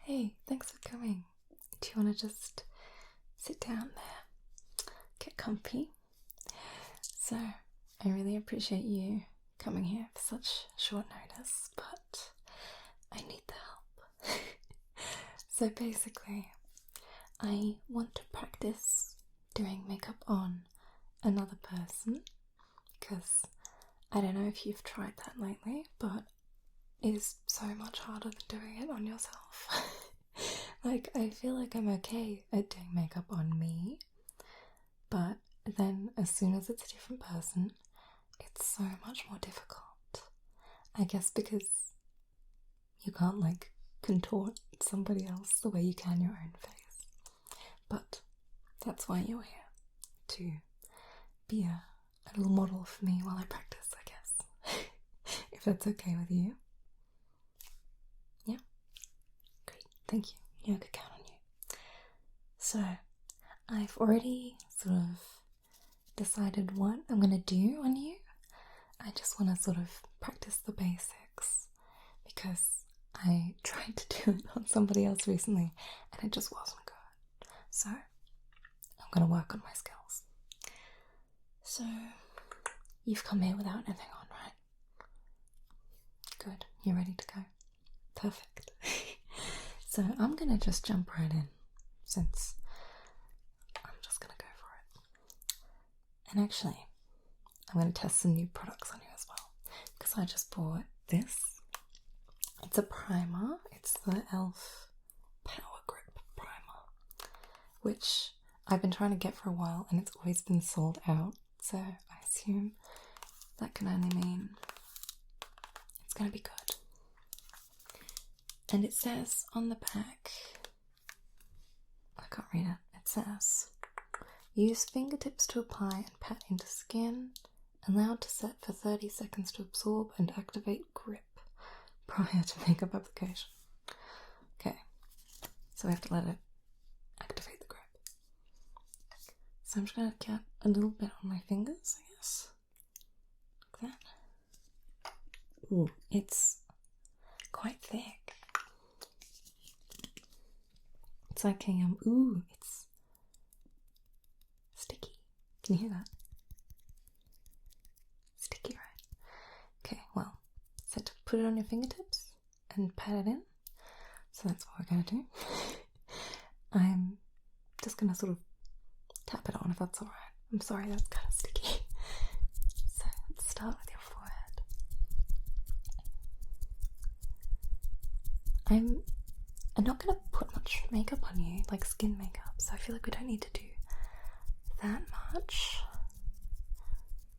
Hey, thanks for coming. Do you want to just sit down there, get comfy? So, I really appreciate you coming here for such short notice, but I need the help. So basically, I want to practice doing makeup on another person because I don't know if you've tried that lately, but it is so much harder than doing it on yourself. Like, I feel like I'm okay at doing makeup on me, but then as soon as it's a different person, it's so much more difficult. I guess because you can't, like, contort somebody else the way you can your own face. But that's why you're here, to be a little model for me while I practice, I guess. If that's okay with you. Yeah? Great, thank you. I could count on you. So, I've already sort of decided what I'm going to do on you. I just want to sort of practice the basics because I tried to do it on somebody else recently and it just wasn't good. So, I'm going to work on my skills. So, you've come here without anything on, right? Good, you're ready to go. Perfect. So I'm going to just jump right in, since I'm just going to go for it. And actually, I'm going to test some new products on you as well, because I just bought this. It's a primer. It's the e.l.f. Power Grip Primer, which I've been trying to get for a while, and it's always been sold out, so I assume that can only mean it's going to be good. And it says on the back, I can't read it, it says, use fingertips to apply and pat into skin, allowed to set for 30 seconds to absorb and activate grip prior to makeup application. Okay, so we have to let it activate the grip. So I'm just going to get a little bit on my fingers, I guess, like that. Ooh, it's quite thick. It's like a, ooh, it's sticky. Can you hear that? Sticky, right? Okay, well, so to put it on your fingertips and pat it in. So that's what we're going to do. I'm just going to sort of tap it on if that's alright. I'm sorry, that's kind of sticky. So let's start with your forehead. I'm not going to put much makeup on you, like skin makeup, so I feel like we don't need to do that much.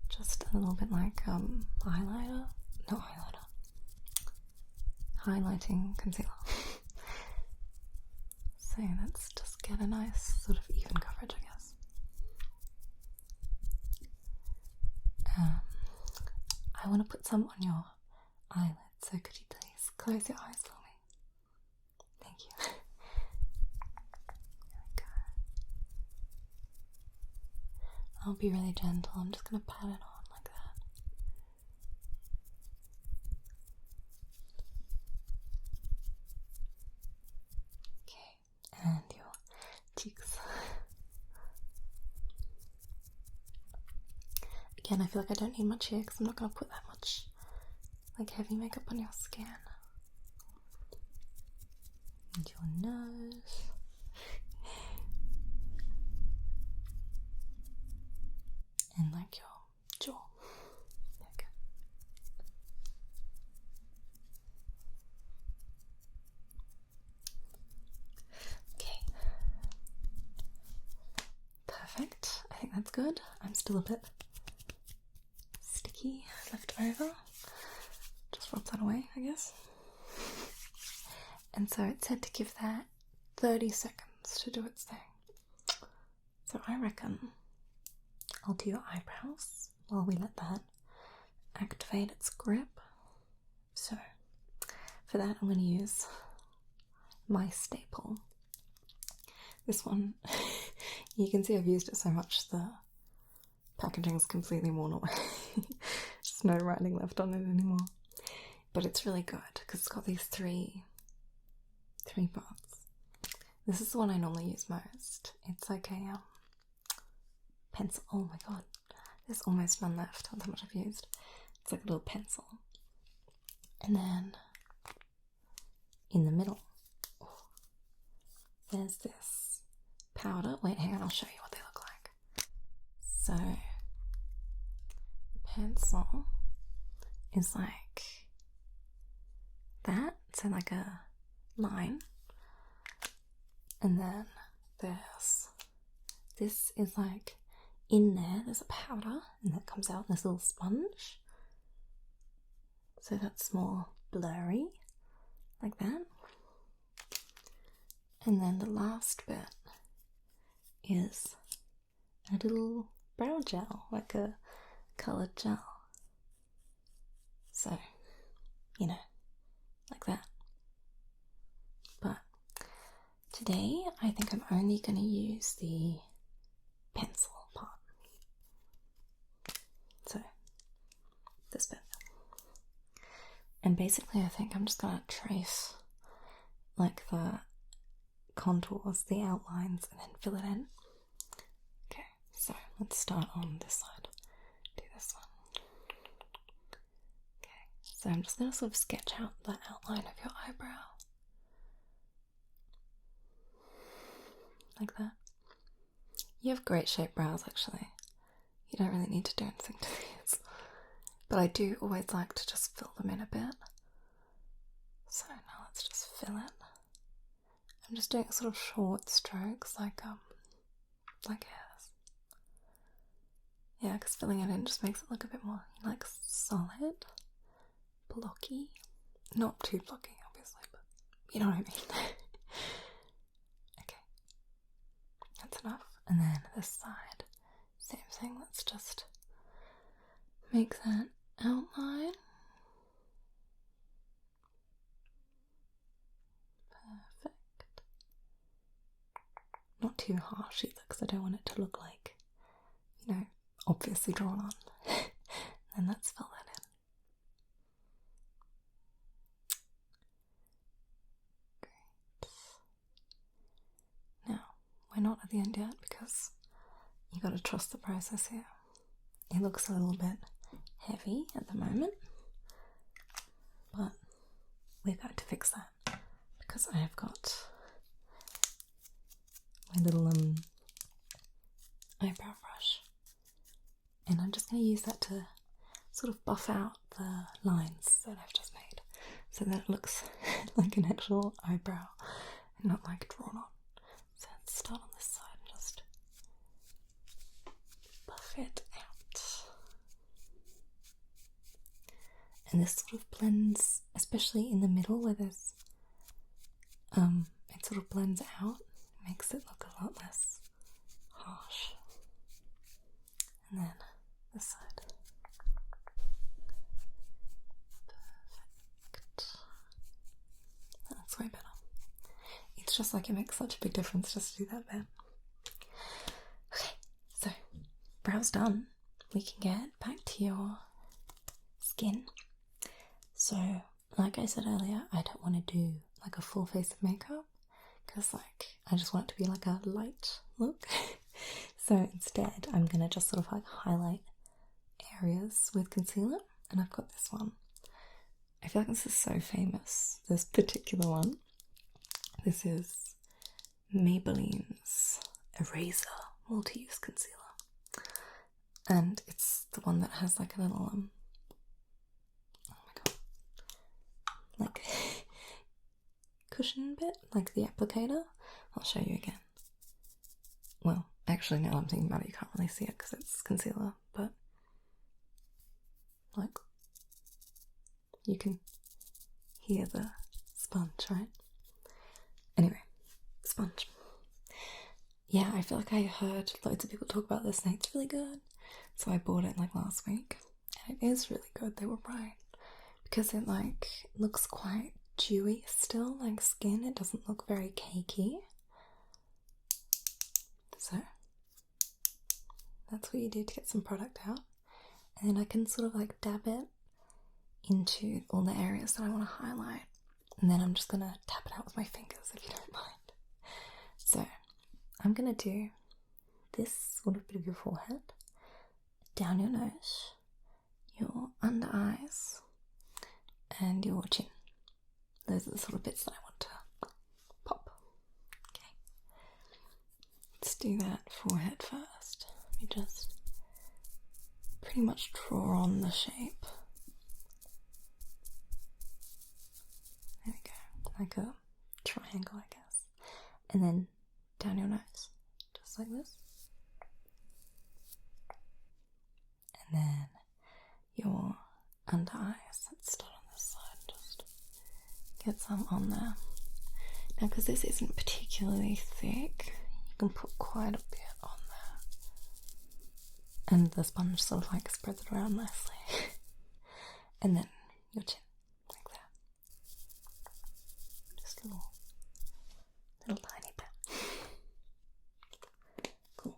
Just a little bit like eyeliner, not eyeliner, highlighting concealer. So let's just get a nice sort of even coverage, I guess. I want to put some on your eyelids, so could you please close your eyes for me? Thank you. There we go. I'll be really gentle. I'm just going to pat it on like that. Okay, and your cheeks. Again, I feel like I don't need much here because I'm not going to put that much like heavy makeup on your skin. And your nose. And like your jaw. There we go. Okay. Perfect. I think that's good. I'm still a bit sticky left over. Just rub that away, I guess. And so it said to give that 30 seconds to do its thing. So I reckon I'll do your eyebrows while we let that activate its grip. So for that I'm going to use my staple. This one, you can see I've used it so much the packaging's completely worn away. There's no writing left on it anymore. But it's really good because it's got these three 3 parts. This is the one I normally use most. It's like a pencil. Oh my god, there's almost none left. That's how much I've used. It's like a little pencil. And then in the middle, there's this powder. Wait, hang on, I'll show you what they look like. So, the pencil is like that. So like a line. And then this is like in there's a powder, and that comes out in this little sponge. So that's more blurry, like that. And then the last bit is a little brow gel, like a coloured gel. So, you know, like that. But today, I think I'm only going to use the pencil part. So, this bit. And basically, I think I'm just going to trace like the contours, the outlines, and then fill it in. Okay, so let's start on this side. Do this one. Okay, so I'm just going to sort of sketch out the outline of your eyebrow. Like that. You have great shaped brows, actually. You don't really need to do anything to these. But I do always like to just fill them in a bit. So now let's just fill it. I'm just doing sort of short strokes, like hairs. Yeah, because filling it in just makes it look a bit more, like, solid, blocky. Not too blocky, obviously, but you know what I mean. Okay, that's enough. And then this side, same thing. Let's just make that outline. Perfect. Not too harsh either, because I don't want it to look like, you know, obviously drawn on. And let's fill that in. Great. Now, we're not at the end yet, because you got to trust the process here. It looks a little bit heavy at the moment, but we're going to fix that, because I have got my little eyebrow brush, and I'm just going to use that to sort of buff out the lines that I've just made, so that it looks like an actual eyebrow and not like drawn on. So let's start on this side and just buff it out. And this sort of blends, especially in the middle where there's, it sort of blends out, makes it look a lot less harsh. And then this side. Perfect. That looks way better. It's just like it makes such a big difference just to do that bit. Okay, so brows done. We can get back to your skin. So, like I said earlier, I don't want to do like a full face of makeup, because like I just want it to be like a light look. So instead I'm gonna just sort of like highlight areas with concealer, and I've got this one. I feel like this is so famous, this particular one. This is Maybelline's Eraser Multi-Use Concealer, and it's the one that has like a little like cushion bit, like the applicator. I'll show you again. Well, actually, now I'm thinking about it, you can't really see it because it's concealer, but like you can hear the sponge, right? Anyway, sponge. Yeah, I feel like I heard loads of people talk about this and it's really good, so I bought it like last week, and it is really good. They were right, because it like looks quite dewy still, like skin. It doesn't look very cakey. So that's what you do to get some product out. And then I can sort of like dab it into all the areas that I want to highlight. and then I'm just gonna tap it out with my fingers if you don't mind. So I'm gonna do this little bit of your forehead, down your nose, your under eyes, and your chin. Those are the sort of bits that I want to pop. Okay. Let's do that forehead first. You just pretty much draw on the shape. There we go. Like a triangle, I guess. And then down your nose. Just like this. And then your under eyes. Let's start on this side. Just get some on there. Now, because this isn't particularly thick, you can put quite a bit on there. And the sponge sort of like spreads it around nicely. And then your chin, like that. Just a little tiny bit. Cool.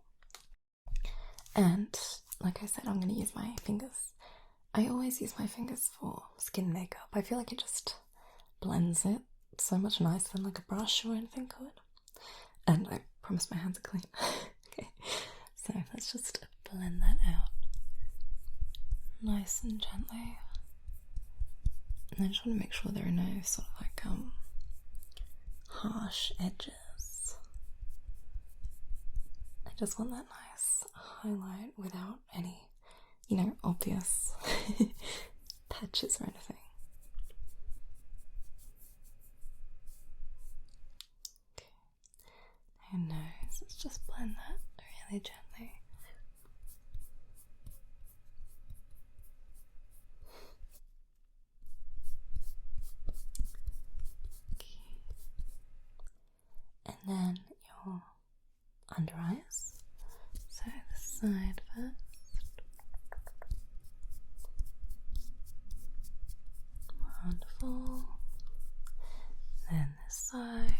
And like I said, I'm going to use my fingers. I always use my fingers for skin makeup. I feel like it just blends it so much nicer than like a brush or anything could. And I promise my hands are clean. Okay, so let's just blend that out nice and gently. And I just want to make sure there are no sort of like harsh edges. I just want that nice highlight without any, you know, obvious patches or anything. Okay. Your nose, let's just blend that really gently. And then your under eyes. So this side first. Wonderful. Then this side.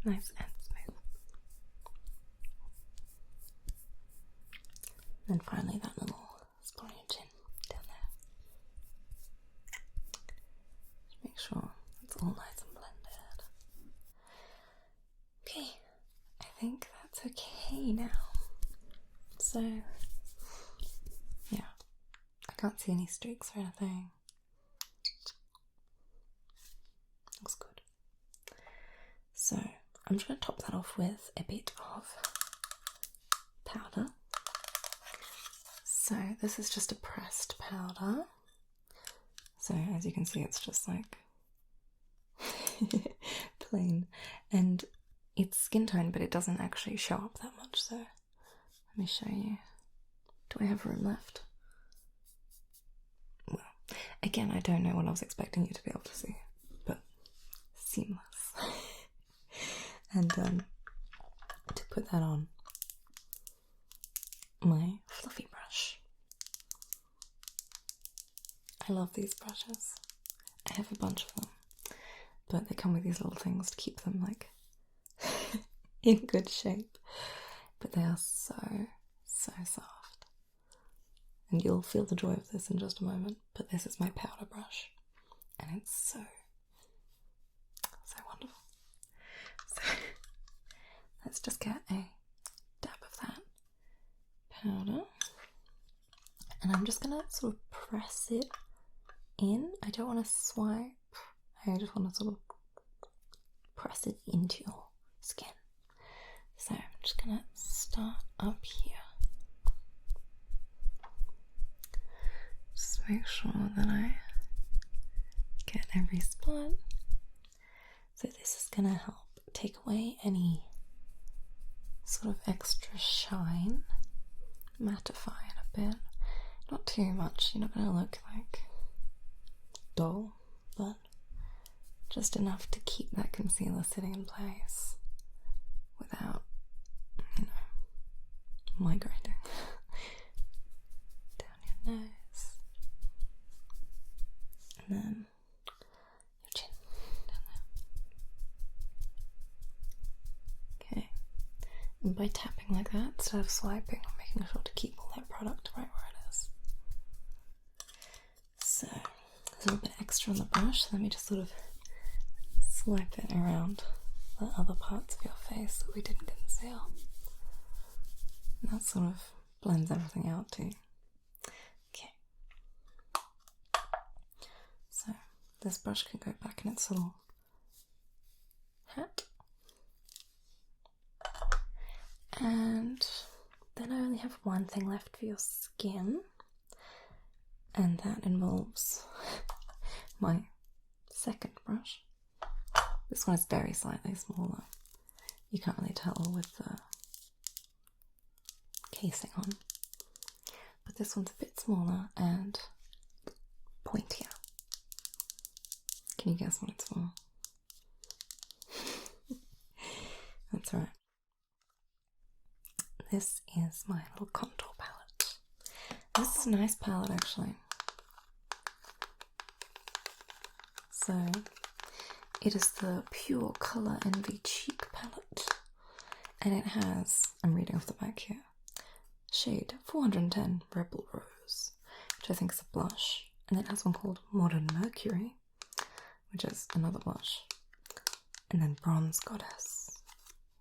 Nice and smooth. And then finally that little spot on your chin down there. Just make sure it's all nice and blended. Okay, I think that's okay now. So, yeah, I can't see any streaks or anything. Looks good. So, I'm just going to top that off with a bit of powder. So, this is just a pressed powder. So, as you can see, it's just like plain, and it's skin tone, but it doesn't actually show up that much. So let me show you. Do I have room left? Well, again, I don't know what I was expecting you to be able to see, but seamless. And to put that on, my fluffy brush. I love these brushes. I have a bunch of them. But they come with these little things to keep them like in good shape. But they are so, so soft. And you'll feel the joy of this in just a moment. But this is my powder brush. And it's so, so wonderful. So let's just get a dab of that powder. And I'm just going to sort of press it in. I don't want to swipe. I just want to sort of press it into your skin. So I'm just going to start up here. Just make sure that I get every spot. So this is going to help take away any sort of extra shine, mattify it a bit. Not too much, you're not going to look like dull, but just enough to keep that concealer sitting in place without, you know, migrating. Down your nose, and then your chin, down there. Okay, and by tapping like that, instead of swiping, I'm making sure to keep all that product right where it is. So little bit extra on the brush. Let me just sort of swipe it around the other parts of your face that we didn't conceal. And that sort of blends everything out too. Okay. So this brush can go back in its little hat. And then I only have one thing left for your skin, and that involves my second brush. This one is very slightly smaller. You can't really tell with the casing on. But this one's a bit smaller and pointier. Can you guess what it's for? That's right. This is my little contour palette. This is a nice palette actually. So it is the Pure Colour Envy Cheek palette, and it has, I'm reading off the back here, shade 410 Rebel Rose, which I think is a blush, and it has one called Modern Mercury, which is another blush, and then Bronze Goddess,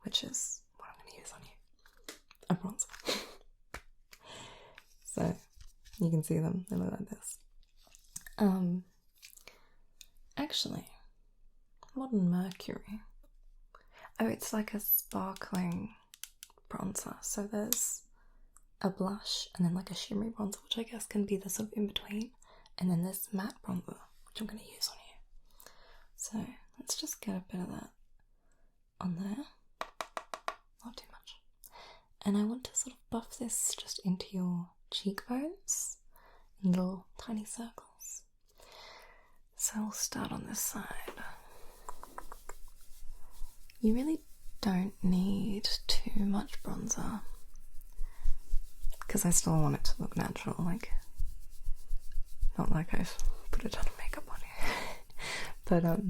which is what I'm going to use on you, a bronzer. So you can see them, they look like this. Actually, Modern Mercury, oh, it's like a sparkling bronzer, so there's a blush and then like a shimmery bronzer, which I guess can be the sort of in between, and then this matte bronzer, which I'm going to use on you. So let's just get a bit of that on there, not too much. And I want to sort of buff this just into your cheekbones in little tiny circles. So we'll start on this side. You really don't need too much bronzer, because I still want it to look natural, like, not like I've put a ton of makeup on you. But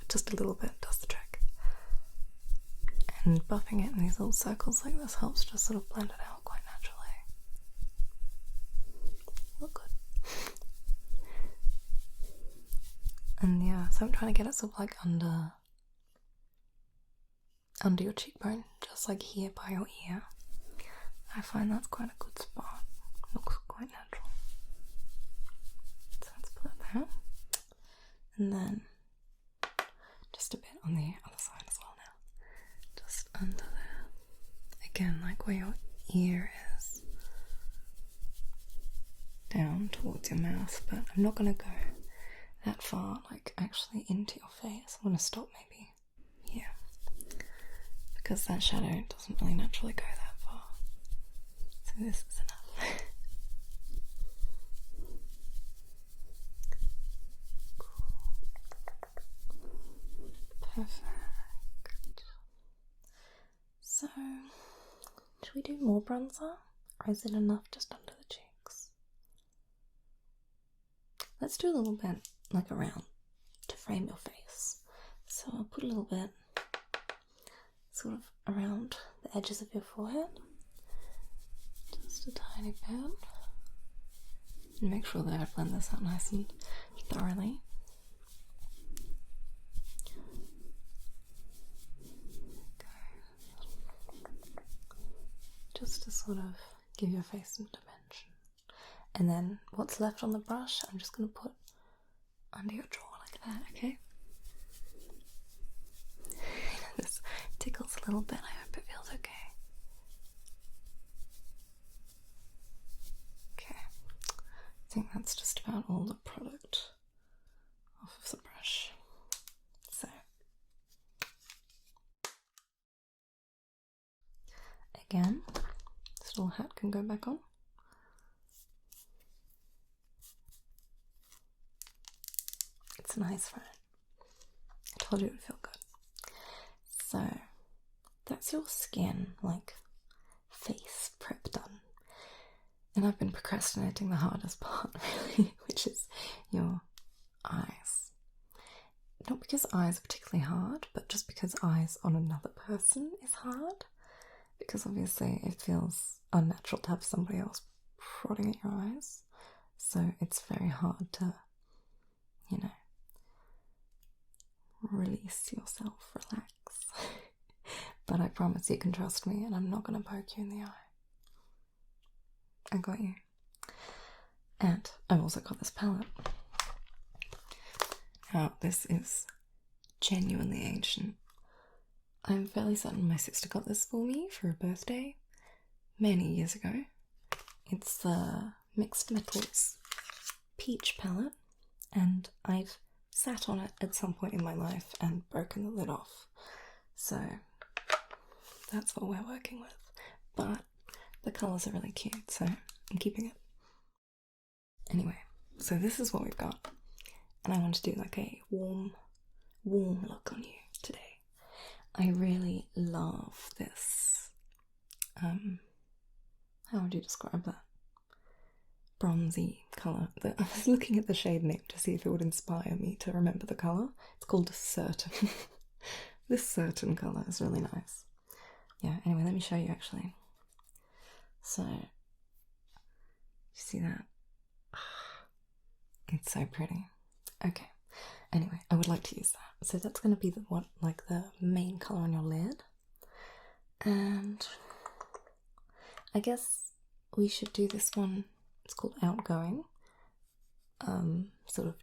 just a little bit does the trick. And buffing it in these little circles like this helps just sort of blend it out quite naturally. Look good. And yeah, so I'm trying to get it sort of like under your cheekbone, just like here by your ear. I find that's quite a good spot. Looks quite natural. So let's put it there. And then just a bit on the other side as well now. Just under there. Again, like where your ear is. Down towards your mouth, but I'm not going to go that far, like actually into your face. I'm going to stop maybe here, because that shadow doesn't really naturally go that far. So this is enough. Perfect. So, should we do more bronzer, or is it enough just under the cheeks? Let's do a little bit like around to frame your face. So I'll put a little bit sort of around the edges of your forehead. Just a tiny bit. And make sure that I blend this out nice and thoroughly. Just to sort of give your face some dimension. And then what's left on the brush, I'm just going to put under your jaw like that, okay? This tickles a little bit, I hope it feels okay. Okay, I think that's just about all the product off of the brush. So, again, this little hat can go back on. It's nice, right? I told you it would feel good. So, that's your skin, like, face prep done. And I've been procrastinating the hardest part, really, which is your eyes. Not because eyes are particularly hard, but just because eyes on another person is hard. Because obviously it feels unnatural to have somebody else prodding at your eyes. so it's very hard to, you know, release yourself, relax. But I promise you can trust me and I'm not going to poke you in the eye. I got you. And I've also got this palette. Now, this is genuinely ancient. I'm fairly certain my sister got this for me for a birthday many years ago. It's the Mixed Metals Peach palette, and I've sat on it at some point in my life and broken the lid off. So that's what we're working with. But the colours are really cute, so I'm keeping it. Anyway, so this is what we've got. And I want to do like a warm look on you today. I really love this, how would you describe that? Bronzy colour. I was looking at the shade name to see if it would inspire me to remember the colour. It's called Certain. This Certain colour is really nice. Yeah, anyway, let me show you actually. So, you see that? It's so pretty. Okay, anyway, I would like to use that. So that's going to be the main colour on your lid. And I guess we should do this one. It's called Outgoing. Sort of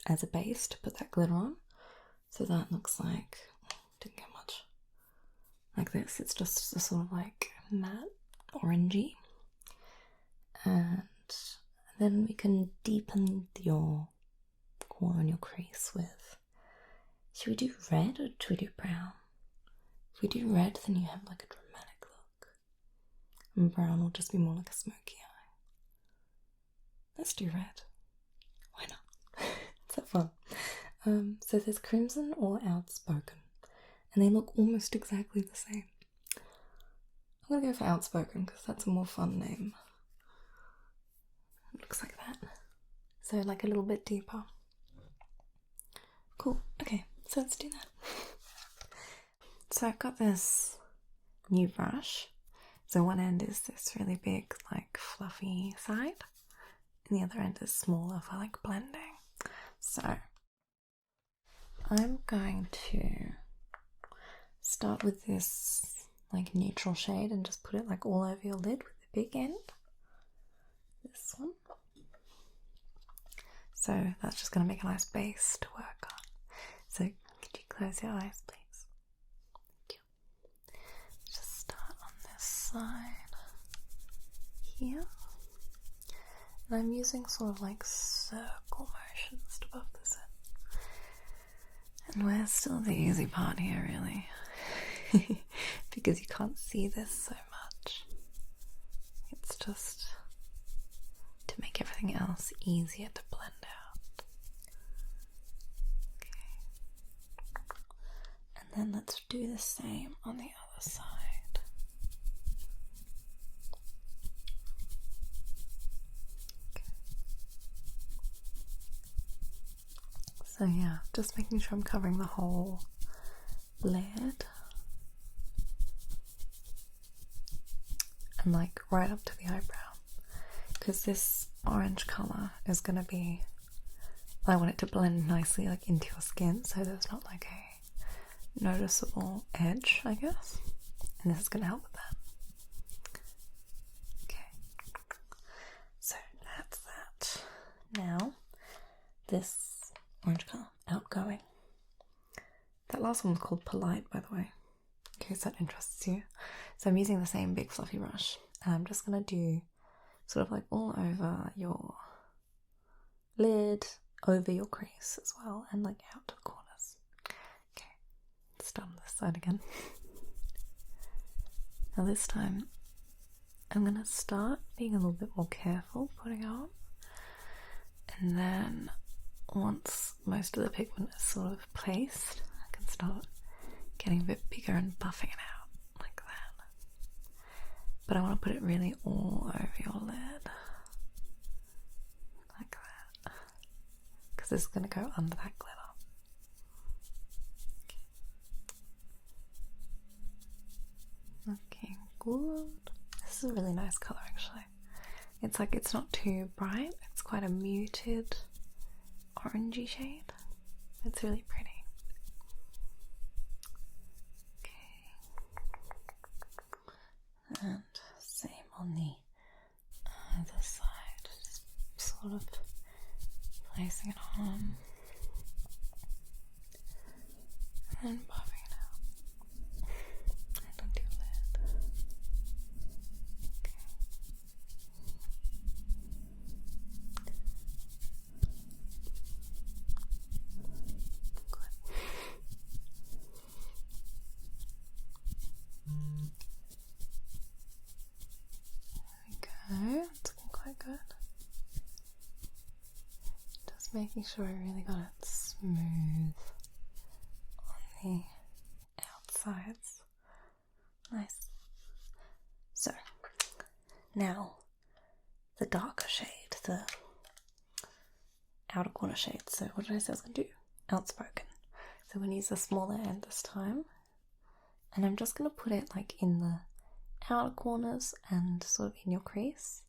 as a base to put that glitter on. So that looks like, didn't get much. Like this, it's just a sort of like matte orangey. And then we can deepen your corner and your crease with, should we do red or should we do brown? If we do red, then you have like a dramatic look. And brown will just be more like a smoky eye. Let's do red. Why not? It's so fun. So there's Crimson or Outspoken. And they look almost exactly the same. I'm gonna go for Outspoken because that's a more fun name. It looks like that. So like a little bit deeper. Cool. Okay, so let's do that. So I've got this new brush. So one end is this really big, like fluffy side, and the other end is smaller for like blending. So I'm going to start with this like neutral shade and just put it like all over your lid with the big end. This one. So that's just going to make a nice base to work on. So could you close your eyes, please? Thank you. Just start on this side here. And I'm using sort of like circle motions to buff this in. And where's still the easy part here, really? Because you can't see this so much. It's just to make everything else easier to blend out. Okay. And then let's do the same on the other side. Okay. So yeah, just making sure I'm covering the whole lid. And like right up to the eyebrow. Because this orange colour is going to be, I want it to blend nicely like into your skin so there's not like a noticeable edge, I guess. And this is going to help with that. Okay. So that's that. Now, this orange colour, Outgoing. That last one was called Polite, by the way, in case that interests you. So I'm using the same big fluffy brush, and I'm just going to do sort of like all over your lid, over your crease as well, and like out to the corners. Okay, let's start on this side again. Now this time, I'm going to start being a little bit more careful putting it on, and then once most of the pigment is sort of placed, I can start getting a bit bigger and buffing it out like that. But I want to put it really all over your lid, like that, because this is going to go under that glitter. Okay, good. This is a really nice colour actually. It's like, it's not too bright, it's quite a muted orangey shade. It's really pretty. Okay. And same on the other side. Just sort of placing it on. And buffing it out. And onto your lid. Okay. Good. There we go. It's looking quite good. Just making sure I really got it smooth on the outsides. Nice. So, now the darker shade, the outer corner shade. So what did I say I was going to do? Outspoken. So I'm going to use the smaller end this time. And I'm just going to put it like in the outer corners and sort of in your crease.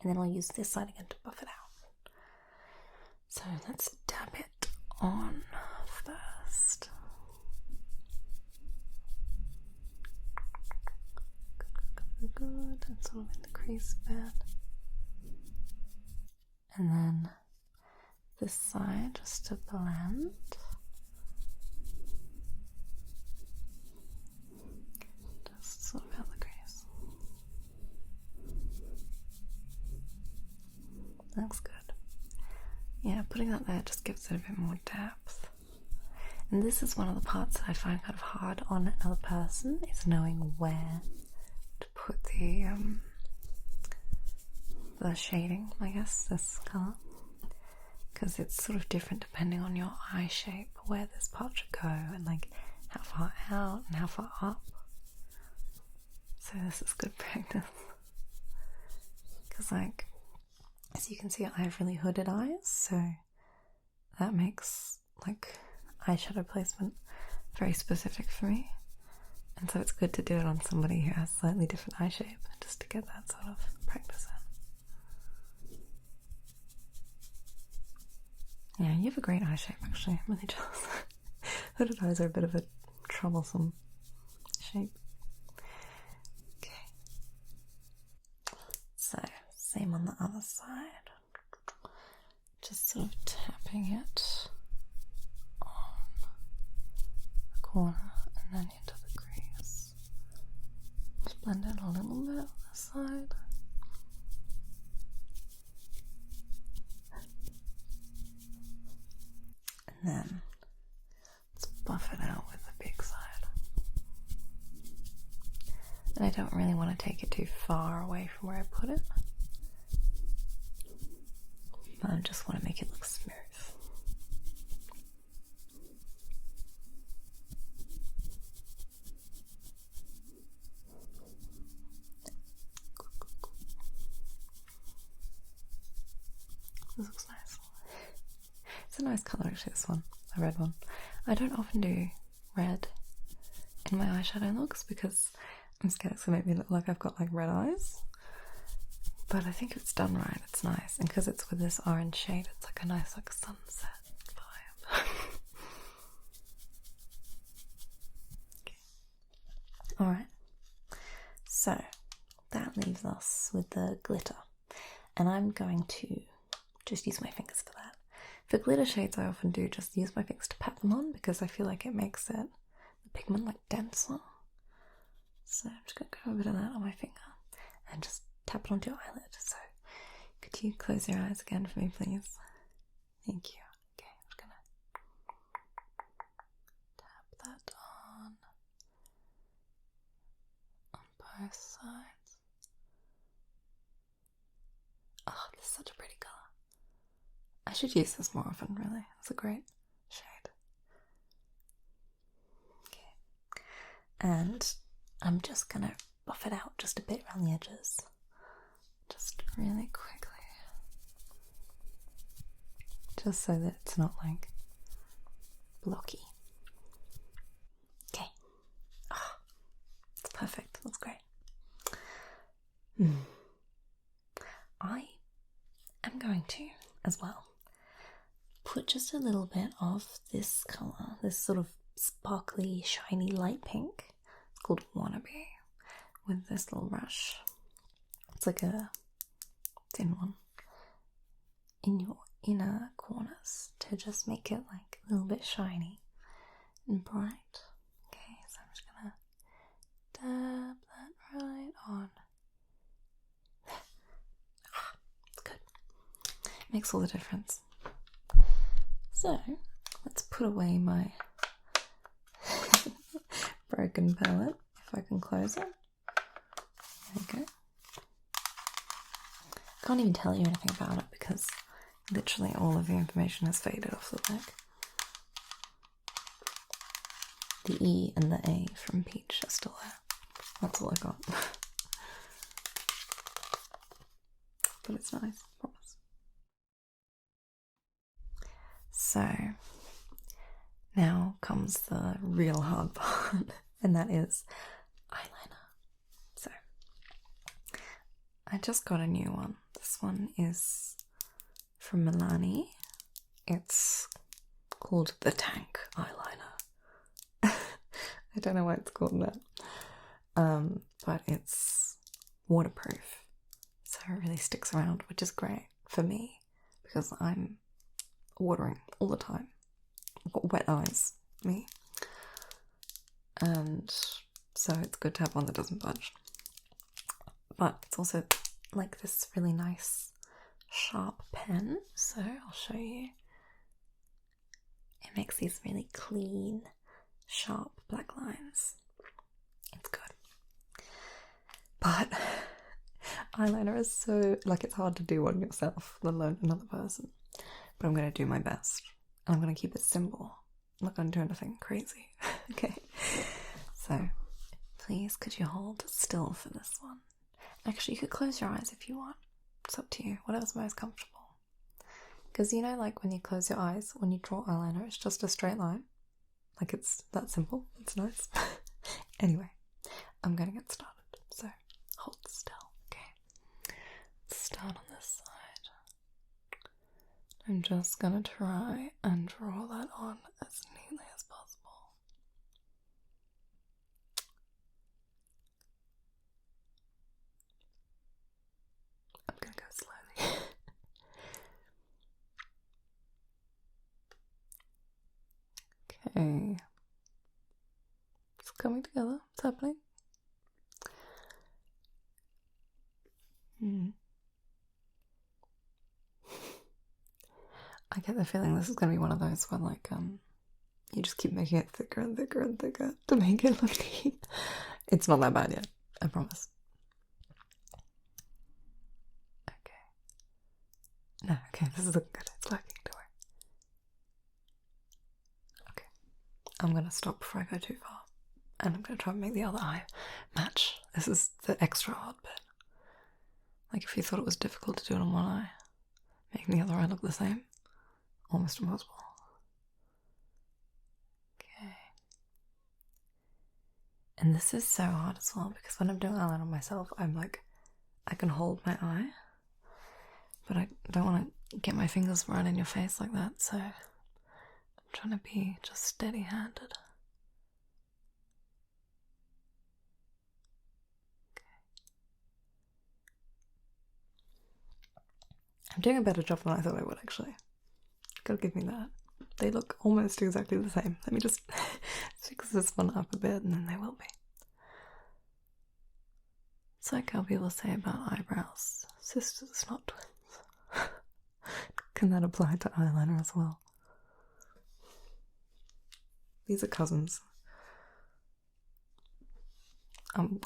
And then I'll use this side again to buff it out. So let's dab it on first. Good. And sort of in the crease bit. And then this side just to blend. Just sort of out the crease. Looks good. Yeah, putting that there just gives it a bit more depth. And this is one of the parts that I find kind of hard on another person, is knowing where to put the shading, I guess, this colour. Because it's sort of different depending on your eye shape, where this part should go, and like how far out and how far up. So this is good practice. Because like, as you can see, I have really hooded eyes, so that makes like eyeshadow placement very specific for me. And so it's good to do it on somebody who has slightly different eye shape, just to get that sort of practice in. Yeah, you have a great eye shape actually, I'm really jealous. Hooded eyes are a bit of a troublesome shape. Okay. So, same on the other side. Just sort of tapping it on the corner and then into the crease. Just blend it a little bit on this side. And then let's buff it out with the big side. And I don't really want to take it too far away from where I put it. But I just want to make it look smooth. This looks nice. It's a nice colour actually, this one, the red one. I don't often do red in my eyeshadow looks because I'm scared it's going to make me look like I've got like red eyes. But I think if it's done right, it's nice. And because it's with this orange shade, it's like a nice like sunset vibe. Okay. Alright. So, that leaves us with the glitter. And I'm going to just use my fingers for that. For glitter shades, I often do just use my fingers to pat them on because I feel like it makes it, the pigment like denser. So I'm just going to go a bit of that on my finger and just tap it onto your eyelid. So could you close your eyes again for me, please? Thank you. Okay, I'm just going to tap that on both sides. Oh, this is such a pretty colour. I should use this more often, really. It's a great shade. Okay. And I'm just going to buff it out just a bit around the edges. Just really quickly. Just so that it's not like blocky. Okay. Oh, it's perfect. That's great. I am I'm going to, as well, put just a little bit of this colour, this sort of sparkly, shiny light pink. It's called Wannabe, with this little brush. It's like a thin one in your inner corners to just make it like a little bit shiny and bright. Okay, so I'm just gonna dab that right on. It's good. Makes all the difference. So let's put away my broken palette, if I can close it. There we go. I can't even tell you anything about it because literally all of the information has faded off the back. The E and the A from Peach are still there. That's all I got. But it's nice, I promise. So, now comes the real hard part, and that is eyeliner. So, I just got a new one. This one is from Milani. It's called the Tank eyeliner. I don't know why it's called that. But it's waterproof, so it really sticks around, which is great for me because I'm watering all the time. I've got wet eyes, me. And so it's good to have one that doesn't budge. But it's also like this really nice sharp pen, so I'll show you. It makes these really clean, sharp black lines. It's good. But eyeliner is so, like, it's hard to do on yourself, let alone another person. But I'm going to do my best. And I'm going to keep it simple. I'm not going to do anything crazy. Okay. So, please could you hold still for this one? Actually, you could close your eyes if you want. It's up to you. Whatever's most comfortable. Because you know, like when you close your eyes, when you draw eyeliner, it's just a straight line. Like it's that simple. It's nice. Anyway, I'm going to get started. So, hold still. Okay. Let's start on this side. I'm just going to try and draw that on as neatly as possible. I'm going to go slowly. Okay. It's coming together. It's happening. I get the feeling this is going to be one of those where, like, you just keep making it thicker and thicker and thicker to make it look neat. It's not that bad yet, I promise. Okay. No, okay, this is looking good. It's working, don't worry. Okay. I'm going to stop before I go too far. And I'm going to try and make the other eye match. This is the extra hard bit. Like, if you thought it was difficult to do it on one eye, making the other eye look the same, almost impossible. Okay. And this is so hard as well, because when I'm doing eyeliner myself, I'm like, I can hold my eye, but I don't want to get my fingers right in your face like that, so I'm trying to be just steady-handed. I'm doing a better job than I thought I would, actually. Gotta give me that. They look almost exactly the same. Let me just fix this one up a bit and then they will be. It's like how people say about eyebrows. Sisters, not twins. Can that apply to eyeliner as well? These are cousins.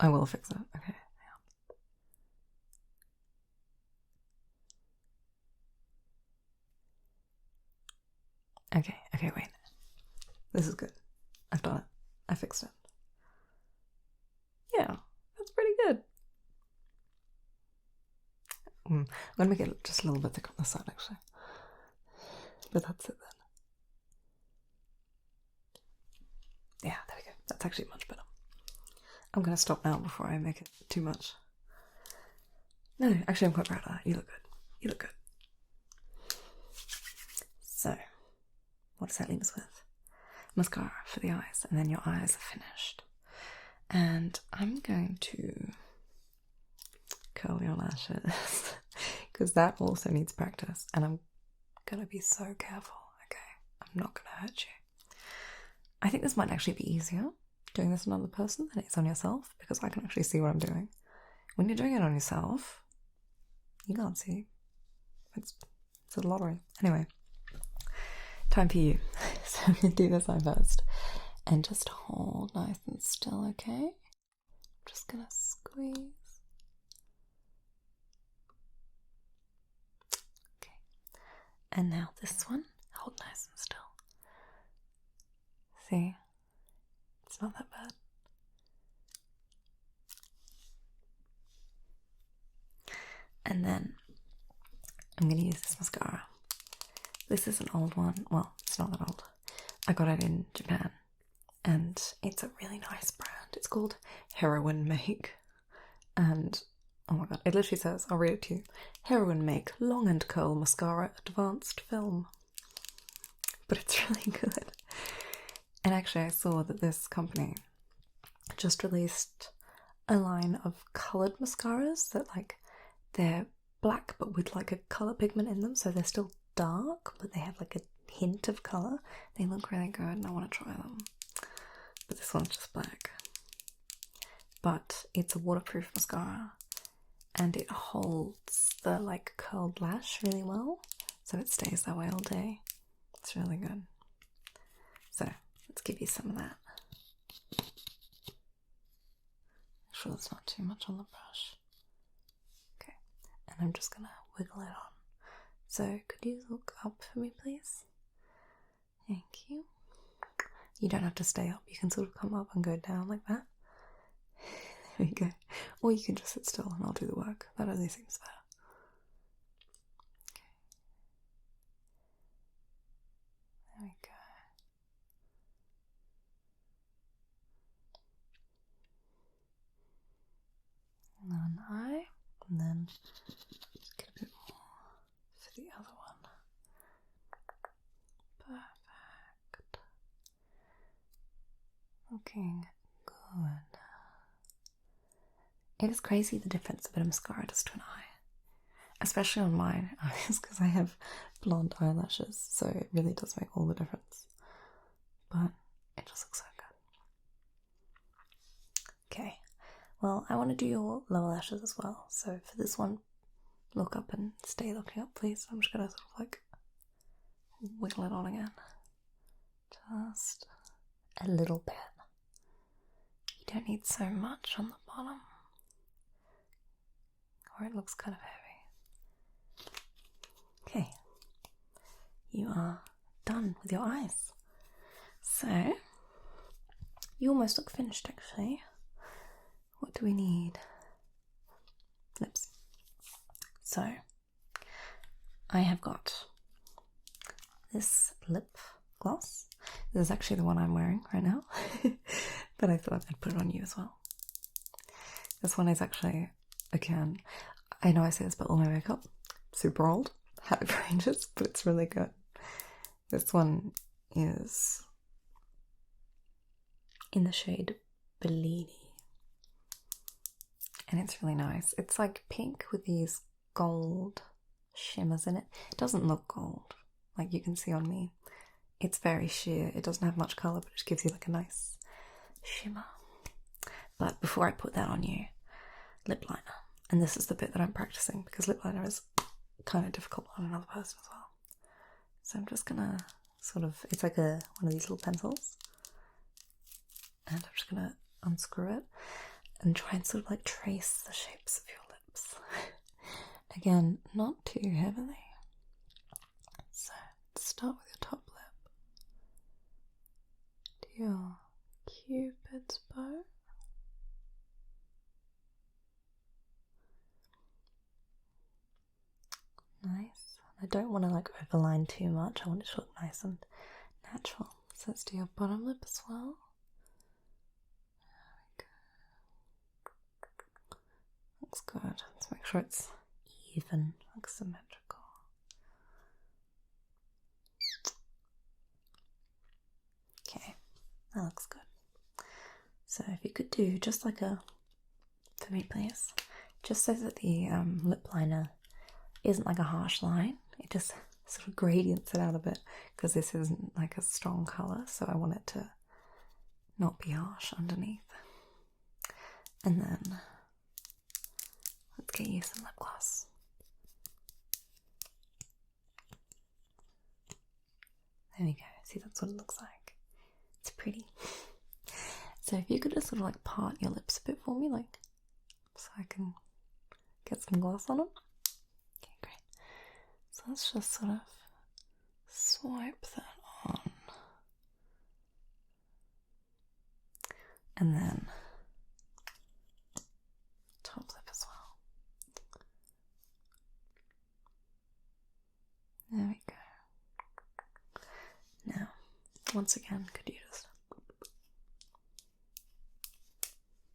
I will fix it. Okay. Okay, wait. This is good. I've done it. I fixed it. Yeah, that's pretty good. I'm gonna make it just a little bit thicker on the side, actually. But that's it then. Yeah, there we go. That's actually much better. I'm gonna stop now before I make it too much. No, actually I'm quite proud of that. You look good. You look good. So, what does that leave us with? Mascara for the eyes, and then your eyes are finished. And I'm going to curl your lashes because that also needs practice, and I'm gonna be so careful, okay? I'm not gonna hurt you. I think this might actually be easier doing this on another person than it is on yourself, because I can actually see what I'm doing. When you're doing it on yourself, you can't see. It's a lottery. Anyway, time for you. So I'm gonna do this eye first. And just hold nice and still, okay? I'm just gonna squeeze. Okay. And now this one, hold nice and still. See? It's not that bad. And then I'm gonna use this mascara. This is an old one. Well, it's not that old. I got it in Japan. And it's a really nice brand. It's called Heroin Make. And oh my god, it literally says, I'll read it to you. Heroin Make Long and Curl Mascara Advanced Film. But it's really good. And actually I saw that this company just released a line of coloured mascaras that like they're black but with like a colour pigment in them, so they're still dark but they have like a hint of colour. They look really good and I want to try them. But this one's just black. But it's a waterproof mascara and it holds the like curled lash really well, so it stays that way all day. It's really good. So let's give you some of that. Make sure there's not too much on the brush. Okay, and I'm just gonna wiggle it on. So could you look up for me, please? Thank you. You don't have to stay up, you can sort of come up and go down like that. There we go. Or you can just sit still and I'll do the work. That only seems fair. Okay. There we go. One eye, and then just get a bit more for the other one. Perfect. Looking good. It is crazy the difference a bit of mascara does to an eye. Especially on mine, because I have blonde eyelashes, so it really does make all the difference. But it just looks so good. Okay, well, I want to do your lower lashes as well. So for this one, look up and stay looking up, please. I'm just going to sort of like wiggle it on again. Just a little bit. You don't need so much on the bottom, or it looks kind of heavy. Okay, you are done with your eyes. So, you almost look finished actually. What do we need? Lips. So, I have got this lip gloss. This is actually the one I'm wearing right now, but I thought I'd put it on you as well. This one is actually, again, I know I say this about all my makeup, super old, had it for ages, but it's really good. This one is in the shade Bellini, and it's really nice. It's like pink with these gold shimmers in it. It doesn't look gold, like you can see on me. It's very sheer. It doesn't have much colour, but it just gives you like a nice shimmer. But before I put that on you, lip liner. And this is the bit that I'm practicing because lip liner is kind of difficult on another person as well. So I'm just gonna sort of, it's like one of these little pencils. And I'm just gonna unscrew it and try and sort of like trace the shapes of your lips. Again, not too heavily. So let's start with your top lip. Do your Cupid's bow. Nice. I don't want to like overline too much. I want it to look nice and natural. So let's do your bottom lip as well. There we go. Looks good. Let's make sure it's even, like symmetrical. that looks good. So if you could do just like a, for me please, just so that the lip liner isn't like a harsh line, it just sort of gradients it out a bit, because this isn't like a strong colour, so I want it to not be harsh underneath. And then let's get you some lip gloss. There we go. See, that's what it looks like. It's pretty. So if you could just sort of like part your lips a bit for me, like, so I can get some gloss on them. Okay, great. So let's just sort of swipe that on. And then top lip as well. There we go. Now, once again, could you just...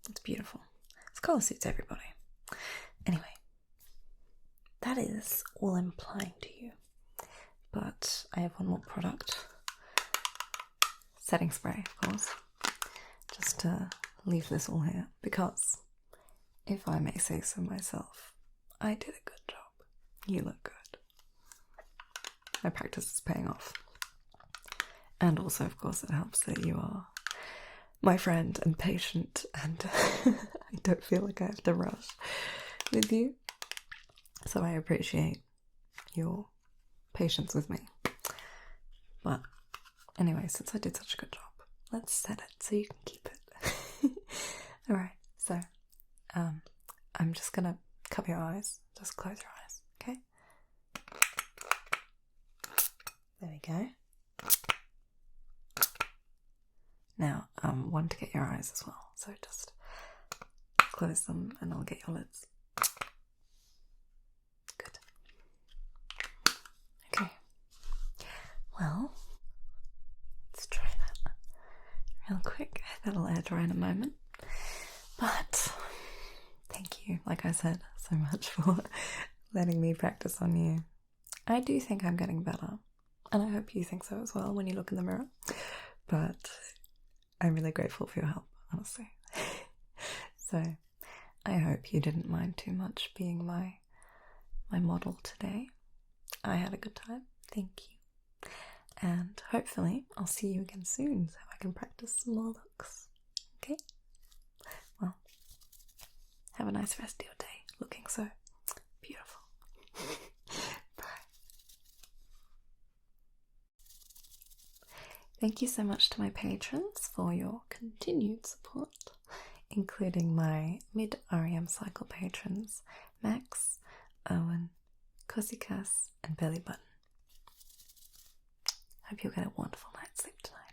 It's beautiful. This colour suits everybody. Anyway, that is all I'm applying to you. But I have one more product. Setting spray, of course. Just to leave this all here. Because, if I may say so myself, I did a good job. You look good. My practice is paying off. And also, of course, it helps that you are my friend and patient, and I don't feel like I have to rush with you. So I appreciate your patience with me. But anyway, since I did such a good job, let's set it so you can keep it. Alright, so I'm just gonna cover your eyes. Just close your eyes, okay? There we go. Now, one to get your eyes as well, so just close them and I'll get your lids. Good. Okay. Well, let's try that real quick. That'll air dry in a moment. But thank you, like I said, so much for letting me practice on you. I do think I'm getting better, and I hope you think so as well when you look in the mirror. But I'm really grateful for your help, honestly. So I hope you didn't mind too much being my model today. I had a good time. Thank you. And hopefully I'll see you again soon so I can practice some more looks. Okay? Well, have a nice rest of your day, looking so beautiful. Bye. Thank you so much to my patrons for your continued support, including my mid-REM cycle patrons, Max, Owen, Kosikas, and Bellybutton. Hope you'll get a wonderful night's sleep tonight.